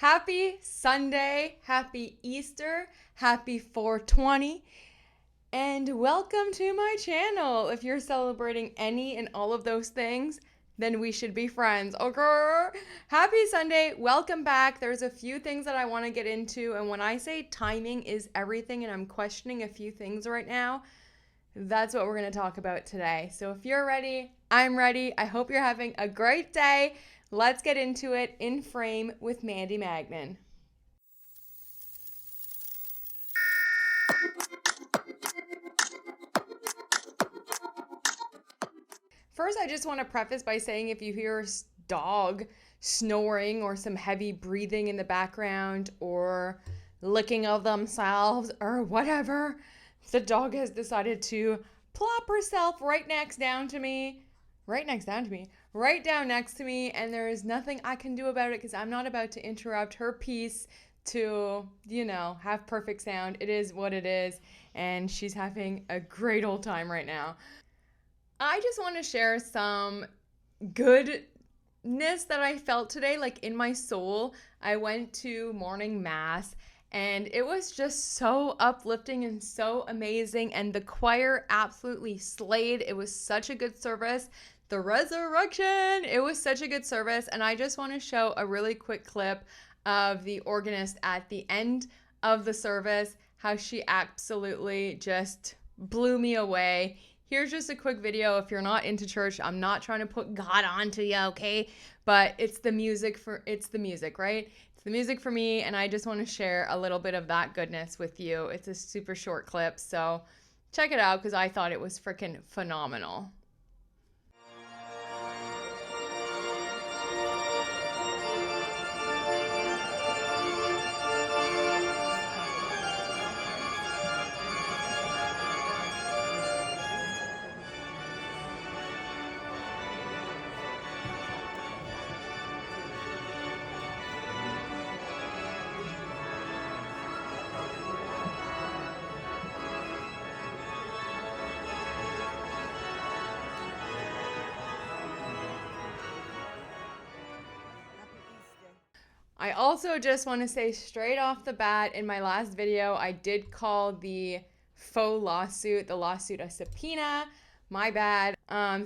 Happy Sunday, happy Easter, happy 420, and welcome to my channel. If you're celebrating any and all of those things, then we should be friends, okay? Happy Sunday, welcome back. There's a few things that I want to get into, and when I say timing is everything and I'm questioning a few things right now, that's what we're going to talk about today. So if you're ready, I'm ready. I hope you're having a great day. Let's get into it in frame with Mandy Magnan. First, I just want to preface by saying if you hear a dog snoring or some heavy breathing in the background or licking of themselves or whatever, the dog has decided to plop herself right down next to me, and there is nothing I can do about it because I'm not about to interrupt her peace to, have perfect sound. It is what it is, and she's having a great old time right now. I just want to share some goodness that I felt today, like in my soul. I went to morning mass and it was just so uplifting and so amazing. And the choir absolutely slayed. It was such a good service. The resurrection, it was such a good service. And I just want to show a really quick clip of the organist at the end of the service, how she absolutely just blew me away. Here's just a quick video. If you're not into church, I'm not trying to put God onto you, okay? But it's the music, right? It's the music for me, and I just want to share a little bit of that goodness with you. It's a super short clip, so check it out because I thought it was freaking phenomenal. I also just want to say straight off the bat, in my last video, I did call the faux lawsuit, the lawsuit a subpoena. My bad.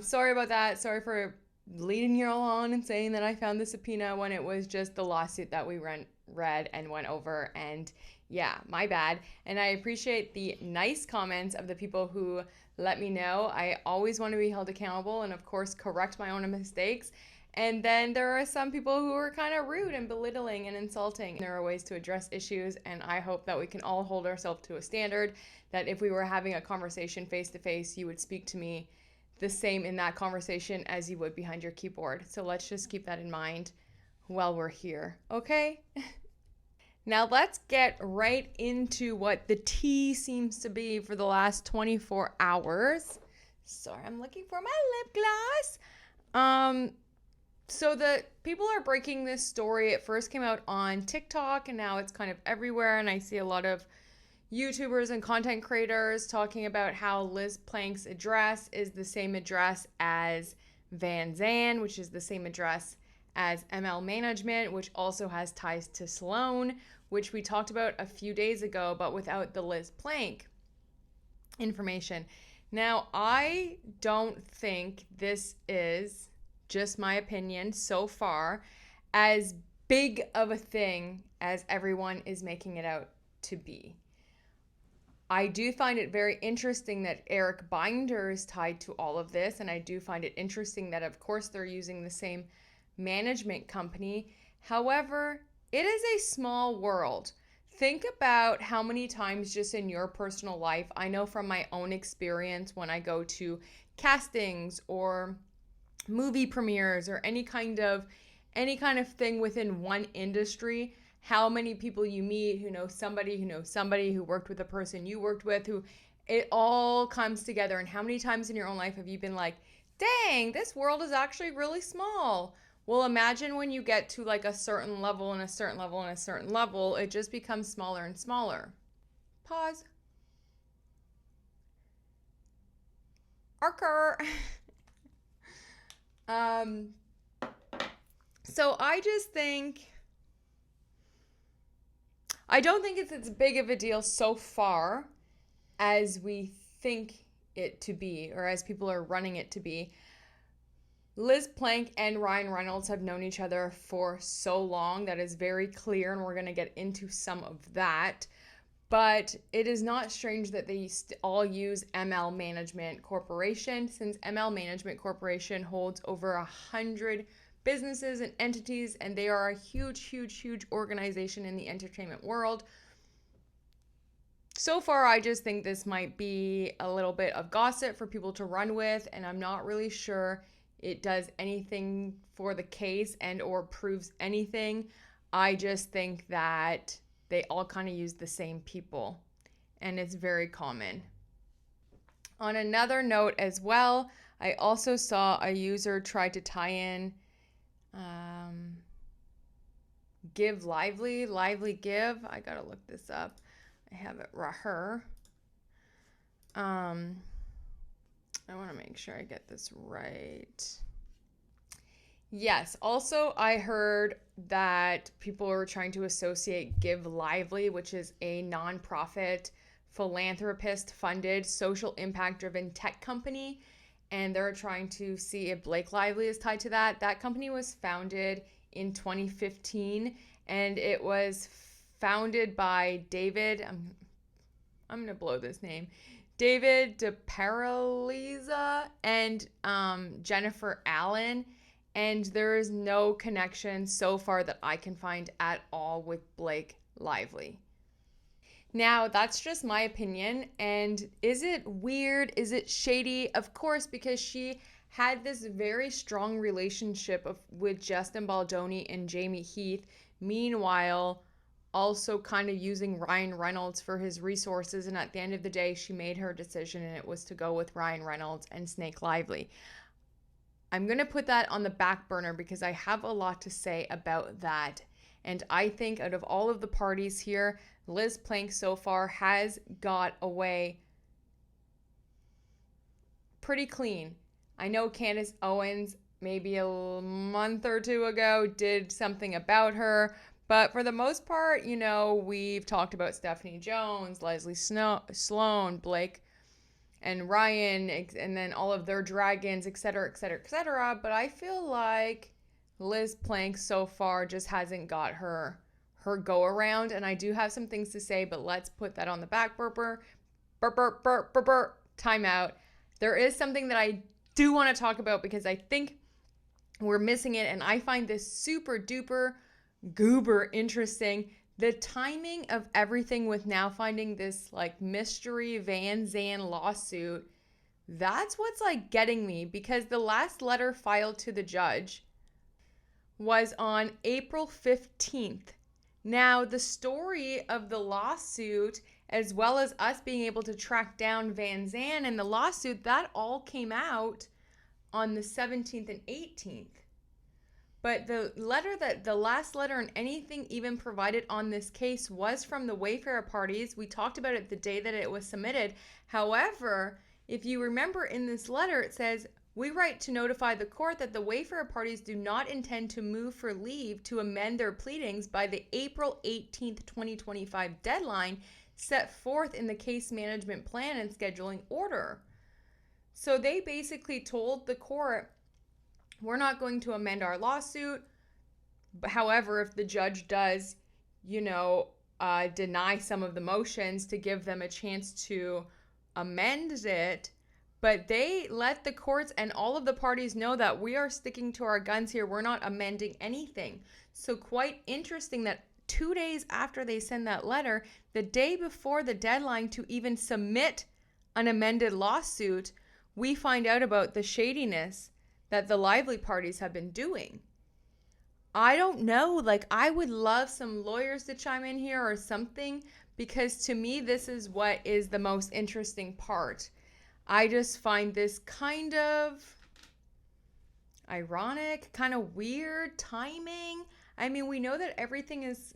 Sorry about that. Sorry for leading you all on and saying that I found the subpoena when it was just the lawsuit that we read and went over. And yeah, my bad. And I appreciate the nice comments of the people who let me know. I always want to be held accountable and, of course, correct my own mistakes. And then there are some people who are kind of rude and belittling and insulting. There are ways to address issues, and I hope that we can all hold ourselves to a standard, that if we were having a conversation face to face, you would speak to me the same in that conversation as you would behind your keyboard. So let's just keep that in mind while we're here, okay? Now let's get right into what the tea seems to be for the last 24 hours. Sorry, I'm looking for my lip gloss. So the people are breaking this story. It first came out on TikTok and now it's kind of everywhere. And I see a lot of YouTubers and content creators talking about how Liz Plank's address is the same address as Van Zandt, which is the same address as ML Management, which also has ties to Sloan, which we talked about a few days ago, but without the Liz Plank information. Now, I don't think this is, just my opinion so far, as big of a thing as everyone is making it out to be. I do find it very interesting that Eric Binder is tied to all of this, and I do find it interesting that, of course, they're using the same management company. However, it is a small world. Think about how many times just in your personal life, I know from my own experience when I go to castings or movie premieres or any kind of thing within one industry, how many people you meet who know somebody who worked with a person you worked with, who it all comes together. And how many times in your own life have you been like, dang, this world is actually really small? Well, imagine when you get to like a certain level and a certain level and a certain level, it just becomes smaller and smaller. Pause. Arker. So I just think I don't think it's as big of a deal so far as we think it to be, or as people are running it to be. Liz Plank and Ryan Reynolds have known each other for so long. That is very clear, and we're going to get into some of that. But it is not strange that they all use ML Management Corporation, since ML Management Corporation holds over 100 businesses and entities, and they are a huge organization in the entertainment world. So far, I just think this might be a little bit of gossip for people to run with, and I'm not really sure it does anything for the case and or proves anything. I just think that they all kind of use the same people, and it's very common. On another note as well, I also saw a user try to tie in Give Lively Give. I gotta look this up. I have it right here. I want to make sure I get this right. Yes. Also, I heard that people are trying to associate Give Lively, which is a nonprofit, philanthropist-funded, social impact-driven tech company, and they're trying to see if Blake Lively is tied to that. That company was founded in 2015, and it was founded by David, I'm going to blow this name, David DeParaliza and Jennifer Allen, and there is no connection so far that I can find at all with Blake Lively. Now, that's just my opinion, and is it weird? Is it shady? Of course, because she had this very strong relationship with Justin Baldoni and Jamie Heath. Meanwhile, also kind of using Ryan Reynolds for his resources, and at the end of the day, she made her decision, and it was to go with Ryan Reynolds and Snake Lively. I'm going to put that on the back burner because I have a lot to say about that. And I think out of all of the parties here, Liz Plank so far has got away pretty clean. I know Candace Owens maybe a month or two ago did something about her, but for the most part, you know, we've talked about Stephanie Jones, Leslie Sloan, Blake and Ryan, and then all of their dragons, etc. But I feel like Liz Plank so far just hasn't got her go around, and I do have some things to say, but let's put that on the back burner. Time out. There is something that I do want to talk about because I think we're missing it, and I find this super duper goober interesting. The timing of everything with now finding this like mystery Van Zandt lawsuit, that's what's like getting me, because the last letter filed to the judge was on April 15th. Now, the story of the lawsuit, as well as us being able to track down Van Zandt and the lawsuit, that all came out on the 17th and 18th. But the last letter and anything even provided on this case was from the Wayfarer parties. We talked about it the day that it was submitted. However, if you remember in this letter, it says, "We write to notify the court that the Wayfarer parties do not intend to move for leave to amend their pleadings by the April 18th, 2025 deadline set forth in the case management plan and scheduling order." So they basically told the court, we're not going to amend our lawsuit. However, if the judge does, deny some of the motions, to give them a chance to amend it. But they let the courts and all of the parties know that we are sticking to our guns here. We're not amending anything. So quite interesting that 2 days after they send that letter, the day before the deadline to even submit an amended lawsuit, we find out about the shadiness that the Lively parties have been doing. I don't know, I would love some lawyers to chime in here or something, because to me, this is what is the most interesting part. I just find this kind of ironic, kind of weird timing. I mean, we know that everything is,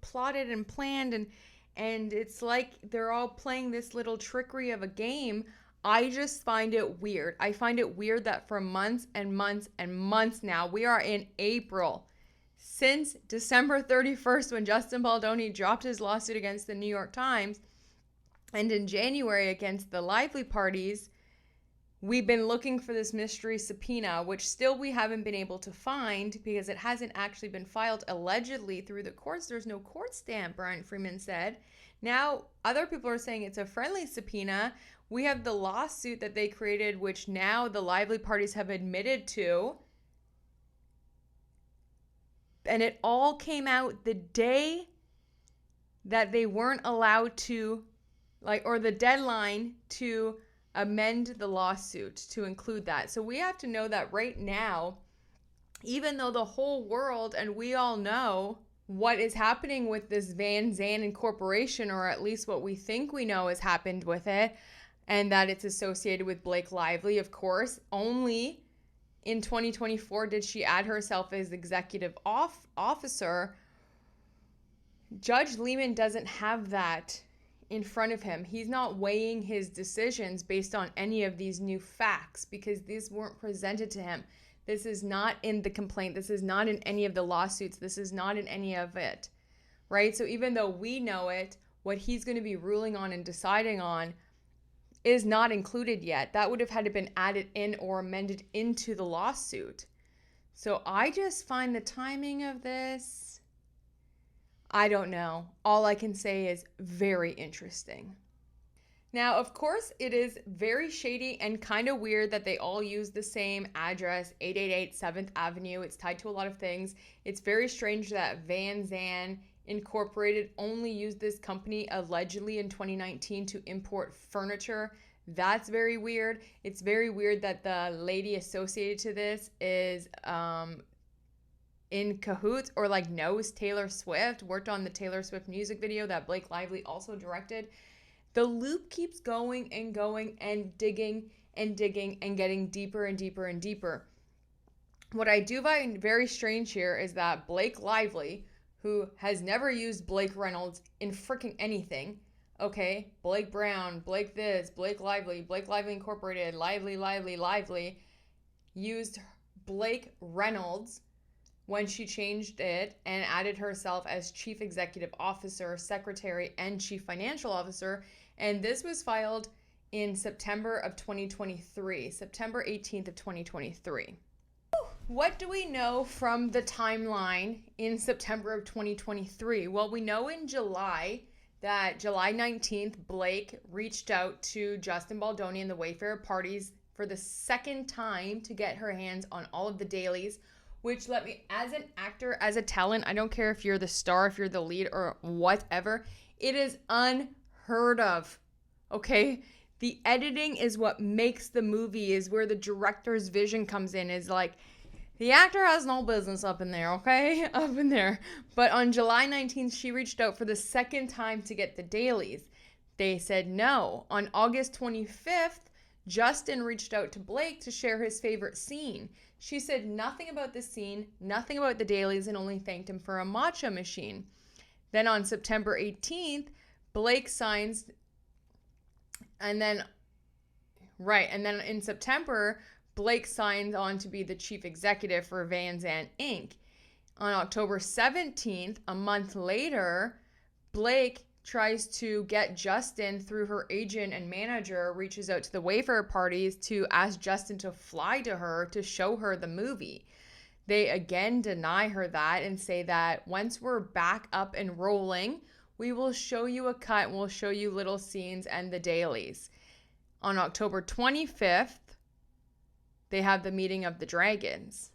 plotted and planned, and it's like they're all playing this little trickery of a game. I just find it weird. I find it weird that for months and months and months now, we are in April, since December 31st, when Justin Baldoni dropped his lawsuit against the New York Times, and in January against the Lively parties, we've been looking for this mystery subpoena, which still we haven't been able to find because it hasn't actually been filed allegedly through the courts. There's no court stamp, Brian Freeman said. Now, other people are saying it's a friendly subpoena. We have the lawsuit that they created, which now the Lively parties have admitted to. And it all came out the day that they weren't allowed to, or the deadline to amend the lawsuit to include that. So we have to know that right now, even though the whole world and we all know what is happening with this Van Zandt Incorporation, or at least what we think we know has happened with it, and that it's associated with Blake Lively, of course, only in 2024 did she add herself as executive officer. Judge Lehman doesn't have that in front of him. He's not weighing his decisions based on any of these new facts because these weren't presented to him. This is not in the complaint. This is not in any of the lawsuits. This is not in any of it, right? So even though we know it, what he's going to be ruling on and deciding on is not included yet. That would have had to been added in or amended into the lawsuit. So I just find the timing of this, I don't know. All I can say is very interesting. Now, of course, it is very shady and kind of weird that they all use the same address, 888 7th Avenue. It's tied to a lot of things. It's very strange that Van Zandt Incorporated only used this company allegedly in 2019 to import furniture. That's very weird. It's very weird that the lady associated to this is in cahoots or knows Taylor Swift, worked on the Taylor Swift music video that Blake Lively also directed. The loop keeps going and going and digging and digging and getting deeper and deeper and deeper. What I do find very strange here is that Blake Lively, who has never used Blake Reynolds in freaking anything, okay? Blake Brown, Blake this, Blake Lively Incorporated, Lively, used Blake Reynolds when she changed it and added herself as Chief Executive Officer, Secretary, and Chief Financial Officer. And this was filed in September of 2023, September 18th of 2023. What do we know from the timeline in September of 2023? Well, we know in July that July 19th, Blake reached out to Justin Baldoni and the Wayfarer parties for the second time to get her hands on all of the dailies, which as an actor, as a talent, I don't care if you're the star, if you're the lead or whatever, it is unheard of, okay? The editing is what makes the movie, is where the director's vision comes in, is the actor has no business up in there, okay? Up in there. But on July 19th, she reached out for the second time to get the dailies. They said no. On August 25th, Justin reached out to Blake to share his favorite scene. She said nothing about the scene, nothing about the dailies, and only thanked him for a matcha machine. Then on September 18th, Blake signs, and then in September, Blake signed on to be the chief executive for Van Zandt Inc. On October 17th, a month later, Blake tries to get Justin through her agent and manager, reaches out to the Wayfarer parties to ask Justin to fly to her to show her the movie. They again deny her that and say that once we're back up and rolling, we will show you a cut and we'll show you little scenes and the dailies. On October 25th, they have the meeting of the dragons.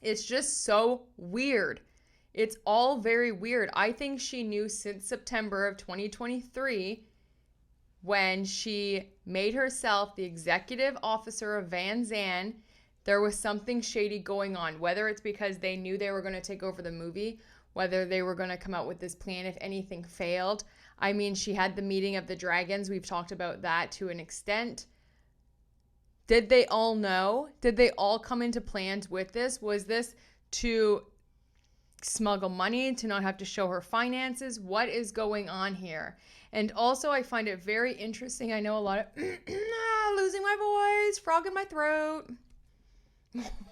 It's just so weird. It's all very weird. I think she knew since September of 2023 when she made herself the executive officer of Van Zandt, there was something shady going on, whether it's because they knew they were going to take over the movie, whether they were going to come out with this plan if anything failed. I mean, she had the meeting of the dragons. We've talked about that to an extent. Did they all know? Did they all come into plans with this? Was this to smuggle money, to not have to show her finances? What is going on here? And also, I find it very interesting. I know a lot of losing my voice, frog in my throat.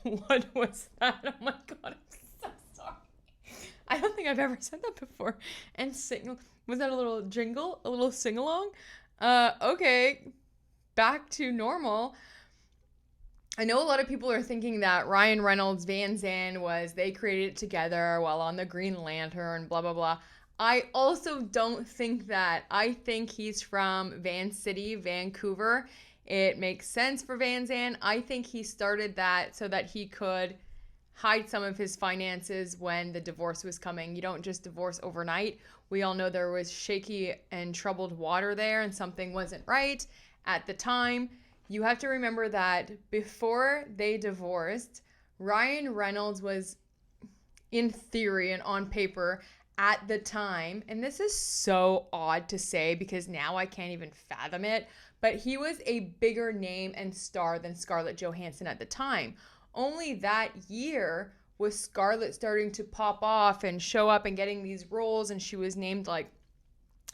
What was that? Oh my God, I'm so sorry. I don't think I've ever said that before. And sing, was that a little jingle? A little sing-along? Okay, back to normal. I know a lot of people are thinking that Ryan Reynolds, Van Zandt they created it together while on the Green Lantern, blah, blah, blah. I also don't think that. I think he's from Van City, Vancouver. It makes sense for Van Zandt. I think he started that so that he could hide some of his finances when the divorce was coming. You don't just divorce overnight. We all know there was shaky and troubled water there and something wasn't right at the time. You have to remember that before they divorced, Ryan Reynolds was, in theory and on paper, at the time, and this is so odd to say because now I can't even fathom it, but he was a bigger name and star than Scarlett Johansson at the time. Only that year was Scarlett starting to pop off and show up and getting these roles, and she was named like,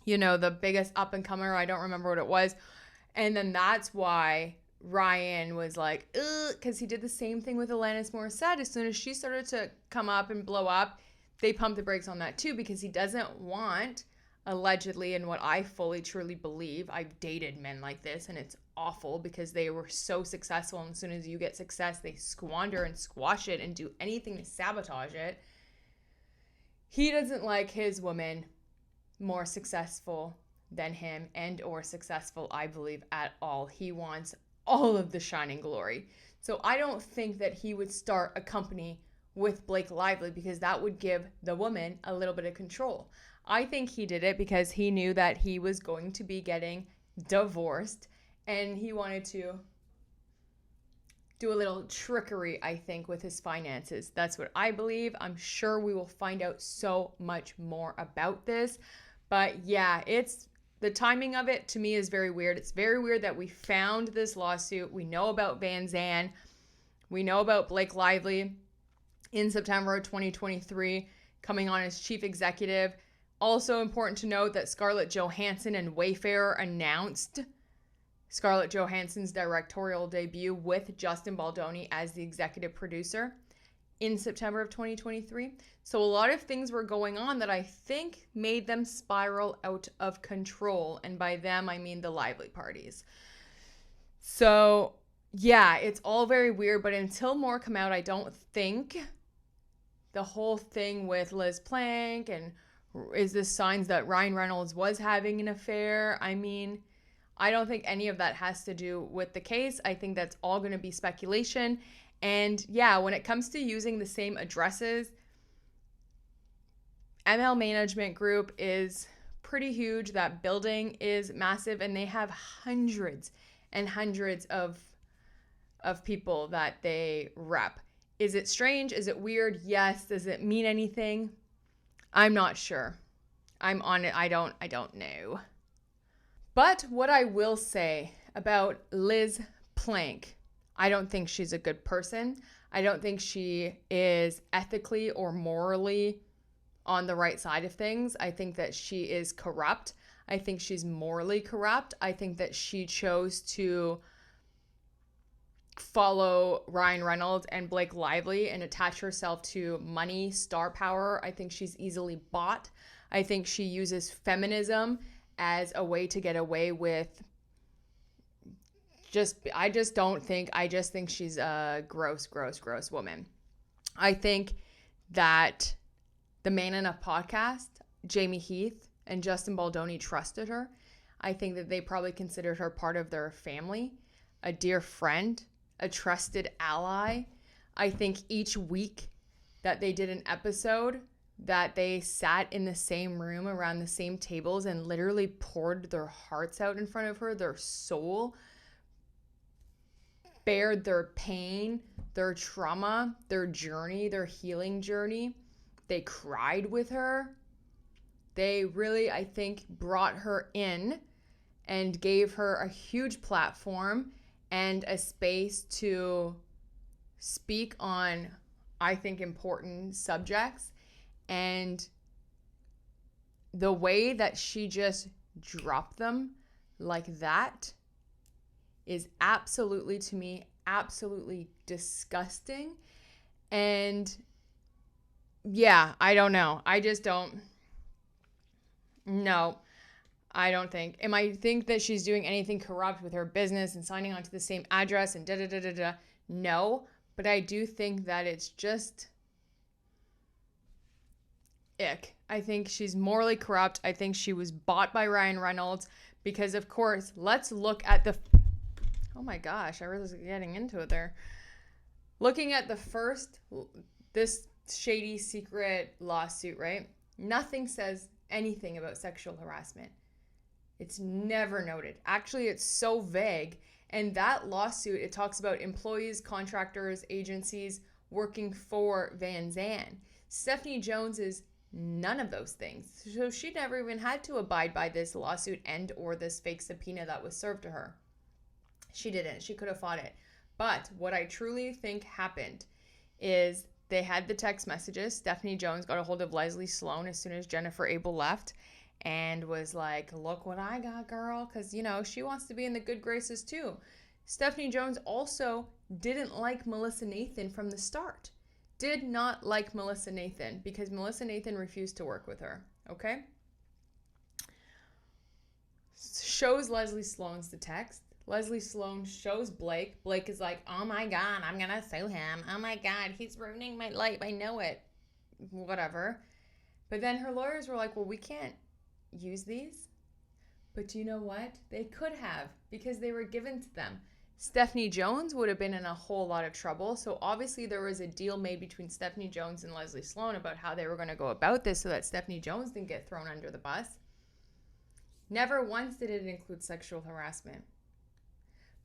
the biggest up-and-comer. I don't remember what it was. And then that's why Ryan was like, ugh, because he did the same thing with Alanis Morissette. As soon as she started to come up and blow up, they pumped the brakes on that too, because he doesn't want, allegedly, and what I fully, truly believe, I've dated men like this, and it's awful because they were so successful, and as soon as you get success, they squander and squash it and do anything to sabotage it. He doesn't like his woman more successful than him and or successful, I believe, at all. He wants all of the shining glory. So I don't think that he would start a company with Blake Lively because that would give the woman a little bit of control. I think he did it because he knew that he was going to be getting divorced and he wanted to do a little trickery, I think, with his finances. That's what I believe. I'm sure we will find out so much more about this. But yeah, the timing of it to me is very weird. It's very weird that we found this lawsuit. We know about Van Zandt. We know about Blake Lively in September of 2023 coming on as chief executive. Also important to note that Scarlett Johansson and Wayfarer announced Scarlett Johansson's directorial debut with Justin Baldoni as the executive producer in September of 2023. So a lot of things were going on that I think made them spiral out of control. And by them, I mean the Lively parties. So yeah, it's all very weird, but until more come out, I don't think the whole thing with Liz Plank and is this signs that Ryan Reynolds was having an affair? I mean, I don't think any of that has to do with the case. I think that's all going to be speculation. And yeah, when it comes to using the same addresses, ML Management Group is pretty huge. That building is massive, and they have hundreds and hundreds of people that they rep. Is it strange? Is it weird? Yes. Does it mean anything? I'm not sure. I'm on it. I don't know. But what I will say about Liz Plank, I don't think she's a good person. I don't think she is ethically or morally on the right side of things. I think that she is corrupt. I think she's morally corrupt. I think that she chose to follow Ryan Reynolds and Blake Lively and attach herself to money, star power. I think she's easily bought. I think she uses feminism as a way to get away with I just think she's a gross woman. I think that the Man Enough podcast, Jamie Heath and Justin Baldoni trusted her. I think that they probably considered her part of their family, a dear friend, a trusted ally. I think each week that they did an episode, that they sat in the same room around the same tables and literally poured their hearts out in front of her, their soul, bared their pain, their trauma, their journey, their healing journey. They cried with her. They really, I think, brought her in and gave her a huge platform and a space to speak on, I think, important subjects. And the way that she just dropped them like that is absolutely, to me, absolutely disgusting. And yeah, I don't know. I just don't. No, I don't think. Am I think that she's doing anything corrupt with her business and signing on to the same address and da da da da da? No, but I do think that it's just ick. I think she's morally corrupt. I think she was bought by Ryan Reynolds because, of course, let's look at the. Oh my gosh, I was getting into it there. Looking at the first, this shady secret lawsuit, right? Nothing says anything about sexual harassment. It's never noted. Actually, it's so vague. And that lawsuit, it talks about employees, contractors, agencies working for Van Zandt. Stephanie Jones is none of those things. So she never even had to abide by this lawsuit and or this fake subpoena that was served to her. She didn't. She could have fought it. But what I truly think happened is they had the text messages. Stephanie Jones got a hold of Leslie Sloan as soon as Jennifer Abel left and was like, look what I got, girl. Because, you know, she wants to be in the good graces too. Stephanie Jones also didn't like Melissa Nathan from the start. Did not like Melissa Nathan because Melissa Nathan refused to work with her. Okay? Shows Leslie Sloan's the text. Leslie Sloan shows Blake. Blake is like, oh my God, I'm going to sue him. Oh my God, he's ruining my life. I know it. Whatever. But then her lawyers were like, well, we can't use these. But you know what? They could have because they were given to them. Stephanie Jones would have been in a whole lot of trouble. So obviously there was a deal made between Stephanie Jones and Leslie Sloan about how they were going to go about this so that Stephanie Jones didn't get thrown under the bus. Never once did it include sexual harassment.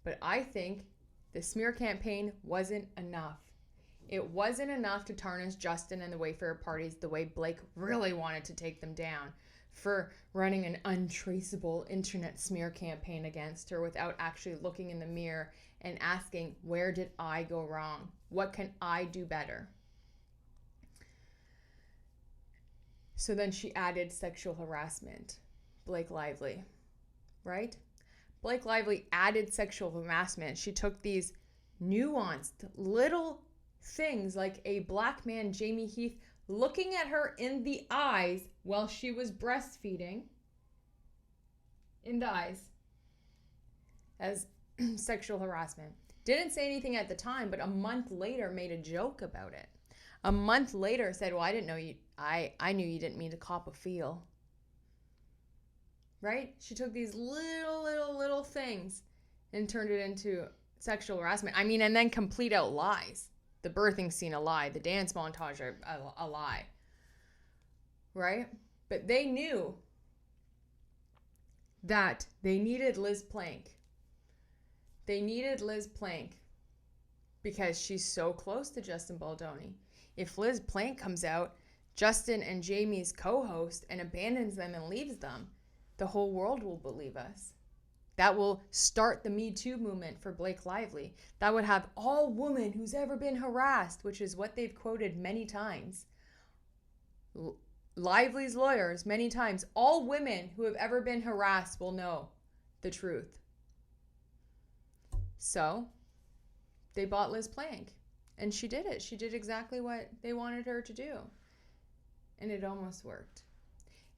But I think the smear campaign wasn't enough. It wasn't enough to tarnish Justin and the Wayfarer parties the way Blake really wanted to take them down for running an untraceable internet smear campaign against her without actually looking in the mirror and asking, where did I go wrong? What can I do better? So then she added sexual harassment. Blake Lively, right? Blake Lively added sexual harassment. She took these nuanced little things like a black man, Jamie Heath, looking at her in the eyes while she was breastfeeding, in the eyes, as sexual harassment. Didn't say anything at the time, but a month later made a joke about it. A month later said, well, I didn't know you, I knew you didn't mean to cop a feel. Right? She took these little things and turned it into sexual harassment. I mean, and then complete out lies. The birthing scene, a lie. The dance montage, a lie. Right? But they knew that they needed Liz Plank. They needed Liz Plank because she's so close to Justin Baldoni. If Liz Plank comes out, Justin and Jamie's co-host, and abandons them and leaves them, the whole world will believe us. That will start the Me Too movement for Blake Lively. That would have all women who's ever been harassed, which is what they've quoted many times. Lively's lawyers, many times, all women who have ever been harassed will know the truth. So they bought Liz Plank, and she did it. She did exactly what they wanted her to do, and it almost worked.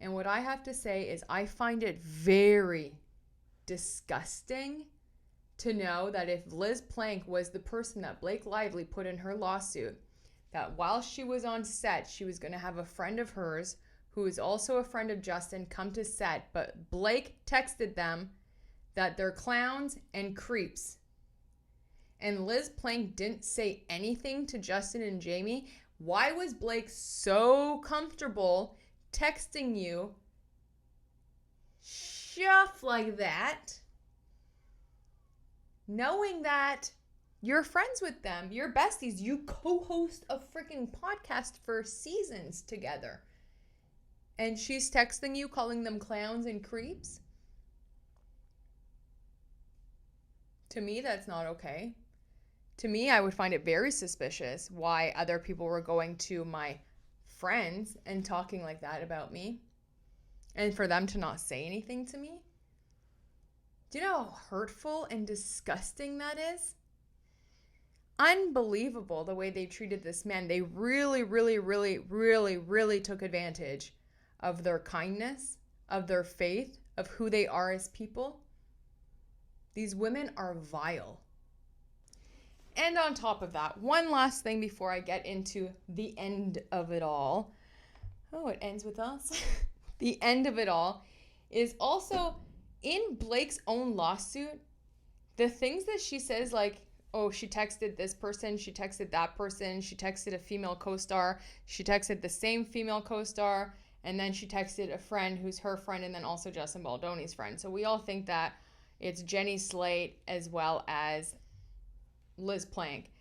And what I have to say is I find it very disgusting to know that if Liz Plank was the person that Blake Lively put in her lawsuit, that while she was on set, she was going to have a friend of hers who is also a friend of Justin come to set, but Blake texted them that they're clowns and creeps. And Liz Plank didn't say anything to Justin and Jamie. Why was Blake so comfortable texting you stuff like that, knowing that you're friends with them, you're besties, you co-host a freaking podcast for seasons together, and she's texting you calling them clowns and creeps? To me, that's not okay. To me, I would find it very suspicious why other people were going to my friends and talking like that about me, and for them to not say anything to me. Do you know how hurtful and disgusting that is? unbelievable the way they treated this man. They really, really, really, really, really took advantage of their kindness, of their faith, of who they are as people. These women are vile. And on top of that, one last thing before I get into the end of it all. Oh, it ends with us. The end of it all is also in Blake's own lawsuit. The things that she says, like, oh, she texted this person, she texted that person, she texted a female co-star, she texted the same female co-star, and then she texted a friend who's her friend, and then also Justin Baldoni's friend. So we all think that it's Jenny Slate as well as Liz Plank.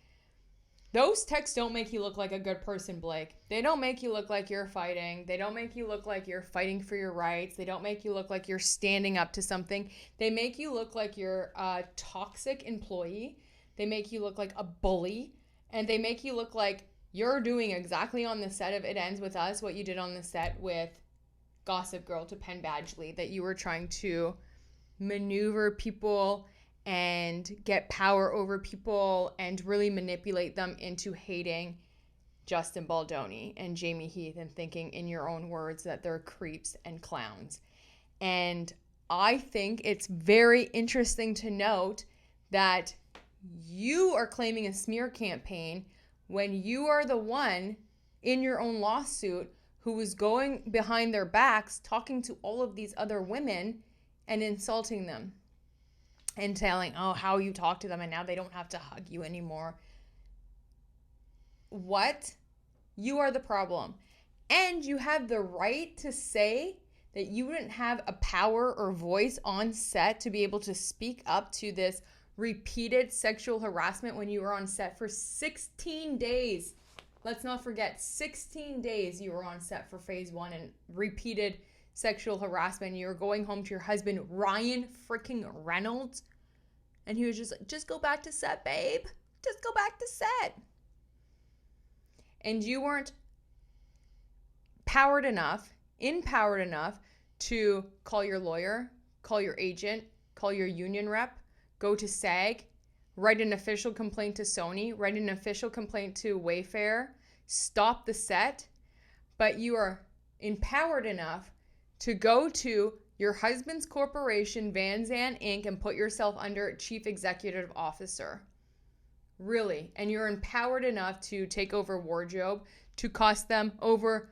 Those texts don't make you look like a good person, Blake. They don't make you look like you're fighting. They don't make you look like you're fighting for your rights. They don't make you look like you're standing up to something. They make you look like you're a toxic employee. They make you look like a bully. And they make you look like you're doing exactly on the set of It Ends With Us what you did on the set with Gossip Girl to Penn Badgley, that you were trying to maneuver people and get power over people and really manipulate them into hating Justin Baldoni and Jamie Heath and thinking, in your own words, that they're creeps and clowns. And I think it's very interesting to note that you are claiming a smear campaign when you are the one in your own lawsuit who was going behind their backs, talking to all of these other women and insulting them and telling, oh, how you talk to them, and now they don't have to hug you anymore. What? You are the problem. And you have the right to say that you didn't have a power or voice on set to be able to speak up to this repeated sexual harassment when you were on set for 16 days. Let's not forget, 16 days you were on set for phase 1 and repeated sexual harassment. You were going home to your husband, Ryan freaking Reynolds, and he was just like, just go back to set, babe. Just go back to set. And you weren't empowered enough to call your lawyer, call your agent, call your union rep, go to SAG, write an official complaint to Sony, write an official complaint to Wayfarer, stop the set, but you are empowered enough to go to your husband's corporation, Van Zandt Inc., and put yourself under chief executive officer. Really. And you're empowered enough to take over wardrobe, to cost them over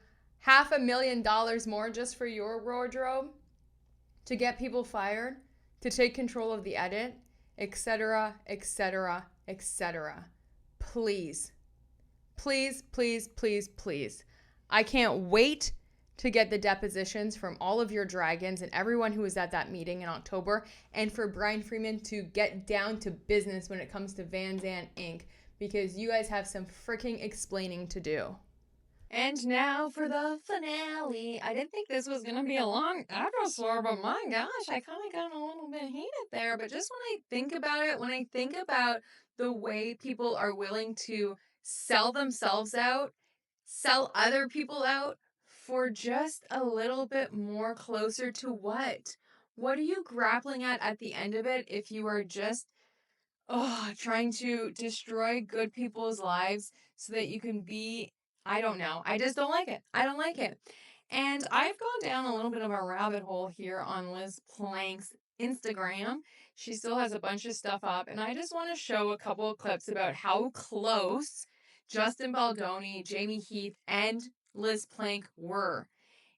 $500,000 more just for your wardrobe, to get people fired, to take control of the edit, etc., etc., etc. Please. Please, please, please, please. I can't wait to get the depositions from all of your dragons and everyone who was at that meeting in October, and for Brian Freeman to get down to business when it comes to Van Zandt Inc., because you guys have some freaking explaining to do. And now for the finale. I didn't think this was going to be a long episode, but my gosh, I kind of got a little bit heated there. But just when I think about it, when I think about the way people are willing to sell themselves out, sell other people out for just a little bit more closer to what? What are you grappling at the end of it if you are just trying to destroy good people's lives so that you can be, I don't know. I just don't like it. I don't like it. And I've gone down a little bit of a rabbit hole here on Liz Plank's Instagram. She still has a bunch of stuff up, and I just want to show a couple of clips about how close Justin Baldoni, Jamie Heath, and Liz Plank were.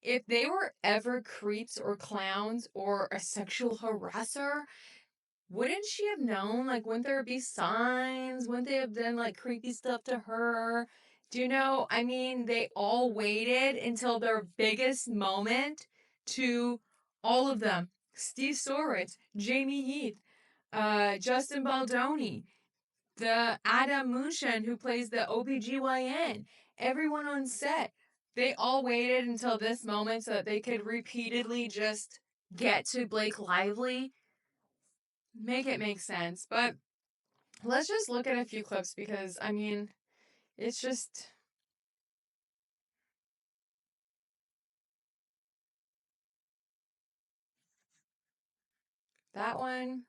If they were ever creeps or clowns or a sexual harasser, wouldn't she have known? Like, wouldn't there be signs? Wouldn't they have done like creepy stuff to her? Do you know? I mean, they all waited until their biggest moment to all of them. Steve Soritz, Jamie Heath, Justin Baldoni, the Adam Mushin who plays the OBGYN, everyone on set. They all waited until this moment so that they could repeatedly just get to Blake Lively. Make it make sense. But let's just look at a few clips because, I mean, it's just that one.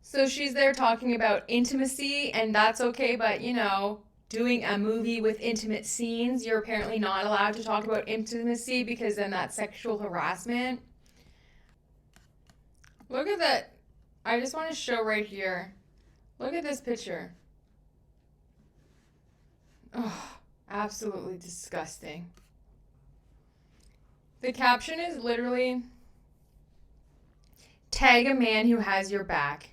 So she's there talking about intimacy, and that's okay, but you know, doing a movie with intimate scenes, you're apparently not allowed to talk about intimacy because then that's sexual harassment. Look at that. I just want to show right here. Look at this picture. Oh, absolutely disgusting. The caption is literally, tag a man who has your back.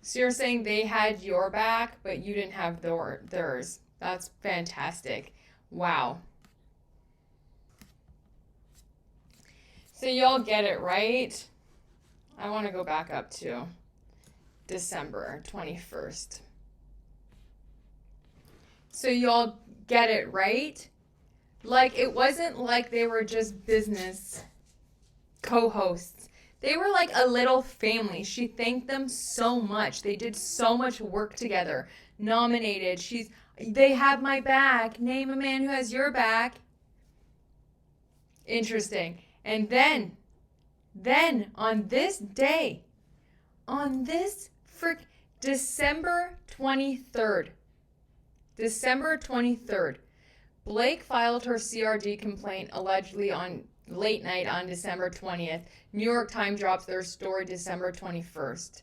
So you're saying they had your back, but you didn't have theirs. That's fantastic. Wow. So y'all get it, right? I want to go back up to December 21st. So y'all get it, right? Like, it wasn't like they were just business co-hosts. They were like a little family. She thanked them so much. They did so much work together. Nominated. They have my back. Name a man who has your back. Interesting. And then on this day, on this December 23rd, Blake filed her CRD complaint allegedly on late night on December 20th. New York Times drops their story December 21st.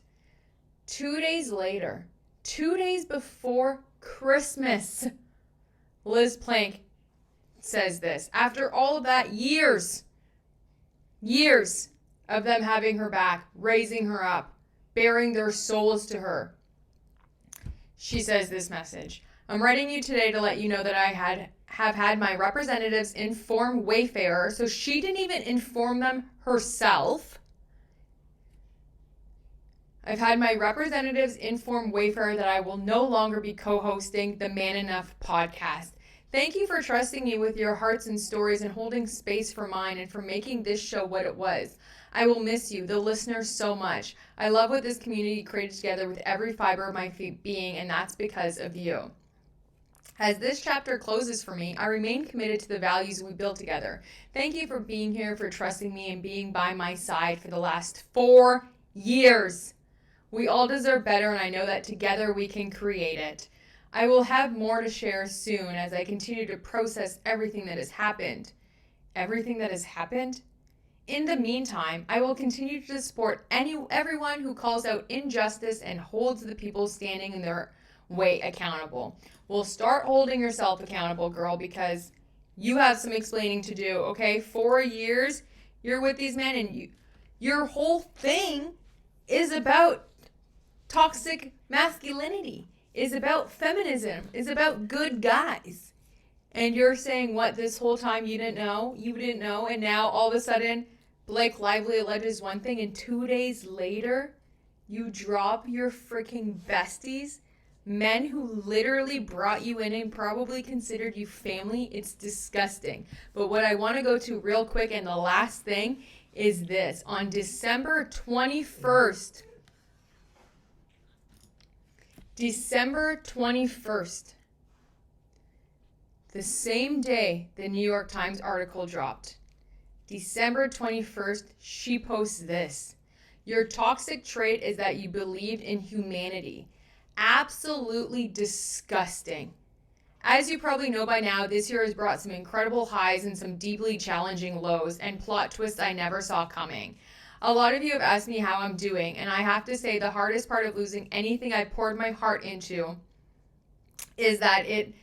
2 days later, 2 days before Christmas, Liz Plank says this. After all of that, years of them having her back, raising her up, bearing their souls to her, she says this message. I'm writing you today to let you know that I have had my representatives inform Wayfarer, so she didn't even inform them herself. I've had my representatives inform Wayfarer that I will no longer be co-hosting the Man Enough podcast. Thank you for trusting me with your hearts and stories and holding space for mine and for making this show what it was. I will miss you, the listeners, so much. I love what this community created together with every fiber of my being, and that's because of you. As this chapter closes for me, I remain committed to the values we built together. Thank you for being here, for trusting me, and being by my side for the last 4 years. We all deserve better, and I know that together we can create it. I will have more to share soon as I continue to process everything that has happened. Everything that has happened? In the meantime, I will continue to support everyone who calls out injustice and holds the people standing in their way accountable. Well, start holding yourself accountable, girl, because you have some explaining to do, okay? 4 years you're with these men, and your whole thing is about toxic masculinity, is about feminism, is about good guys. And you're saying what this whole time you didn't know, and now all of a sudden Blake Lively alleges one thing, and 2 days later you drop your freaking besties, men who literally brought you in and probably considered you family. It's disgusting. But what I want to go to real quick, and the last thing, is this. On December 21st, the same day the New York Times article dropped, December 21st, she posts this. Your toxic trait is that you believed in humanity. Absolutely disgusting. As you probably know by now, this year has brought some incredible highs and some deeply challenging lows and plot twists I never saw coming. A lot of you have asked me how I'm doing, and I have to say the hardest part of losing anything I poured my heart into is that it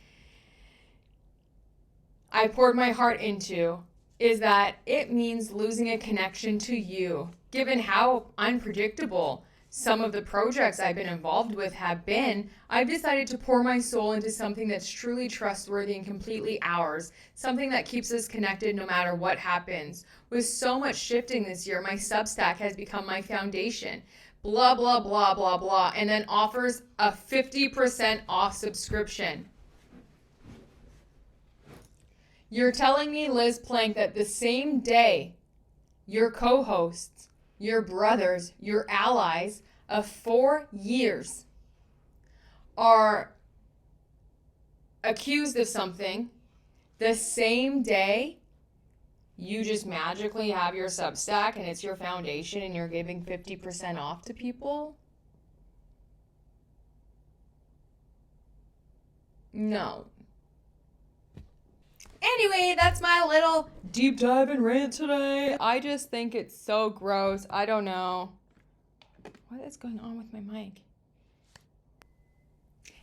means losing a connection to you. Given how unpredictable some of the projects I've been involved with have been, I've decided to pour my soul into something that's truly trustworthy and completely ours, something that keeps us connected no matter what happens. With so much shifting this year, my Substack has become my foundation. Blah, blah, blah, blah, blah, and then offers a 50% off subscription. You're telling me, Liz Plank, that the same day your co-hosts, your brothers, your allies of 4 years are accused of something, the same day you just magically have your Substack and it's your foundation and you're giving 50% off to people? No. Anyway, that's my little deep dive and rant today. I just think it's so gross. I don't know. What is going on with my mic?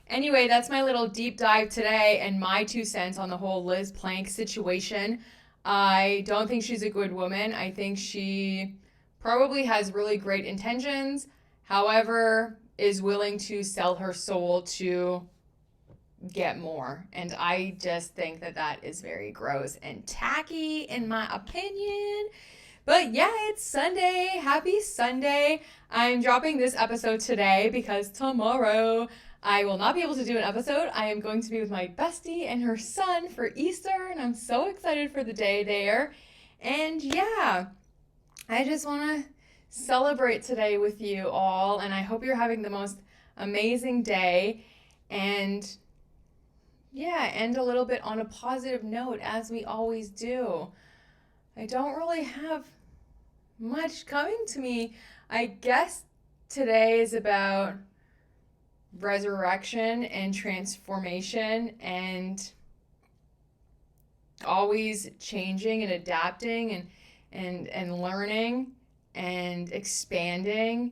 Anyway, that's my little deep dive today and my 2 cents on the whole Liz Plank situation. I don't think she's a good woman. I think she probably has really great intentions, however, is willing to sell her soul to get more. And I just think that that is very gross and tacky in my opinion. But yeah, it's Sunday. Happy Sunday. I'm dropping this episode today because tomorrow I will not be able to do an episode. I am going to be with my bestie and her son for Easter, and I'm so excited for the day there. And yeah, I just want to celebrate today with you all, and I hope you're having the most amazing day. And yeah, end a little bit on a positive note, as we always do. I don't really have much coming to me. I guess today is about resurrection and transformation and always changing and adapting and learning and expanding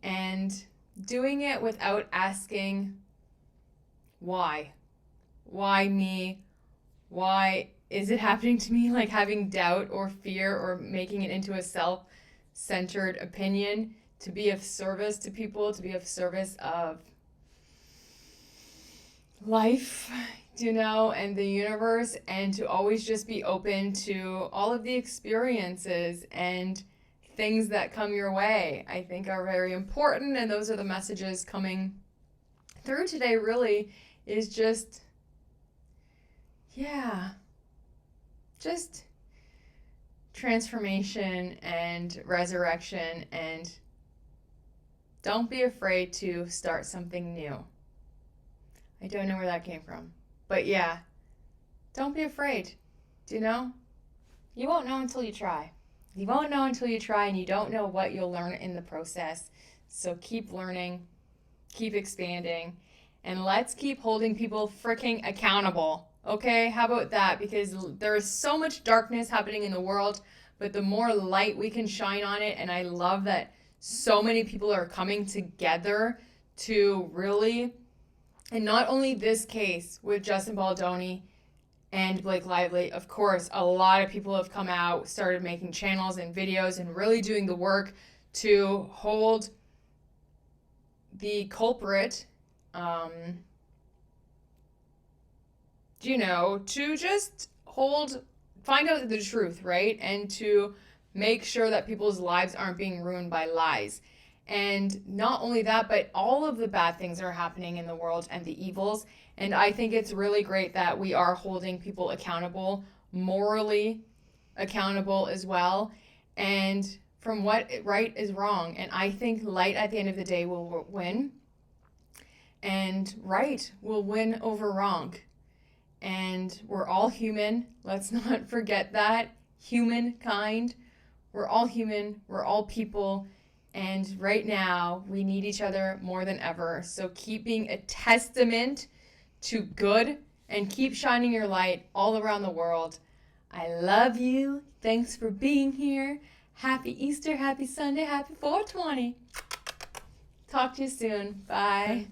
and doing it without asking why. Why me? Why is it happening to me? Like having doubt or fear or making it into a self-centered opinion to be of service to people, to be of service of life, and the universe, and to always just be open to all of the experiences and things that come your way, I think are very important. And those are the messages coming through today, really, is just, just transformation and resurrection, and don't be afraid to start something new. I don't know where that came from. But yeah, don't be afraid. You won't know until you try. You won't know until you try, and you don't know what you'll learn in the process. So keep learning, keep expanding, and let's keep holding people freaking accountable. Okay? How about that? Because there is so much darkness happening in the world, but the more light we can shine on it, and I love that so many people are coming together to really. And not only this case with Justin Baldoni and Blake Lively, of course, a lot of people have come out, started making channels and videos and really doing the work to hold the culprit, to just find out the truth, right? And to make sure that people's lives aren't being ruined by lies. And not only that, but all of the bad things are happening in the world and the evils. And I think it's really great that we are holding people accountable, morally accountable as well, and from what right is wrong. And I think light at the end of the day will win, and right will win over wrong. And we're all human. Let's not forget that. Humankind. We're all human. We're all people. And right now, we need each other more than ever. So keep being a testament to good and keep shining your light all around the world. I love you. Thanks for being here. Happy Easter, happy Sunday, happy 420. Talk to you soon. Bye.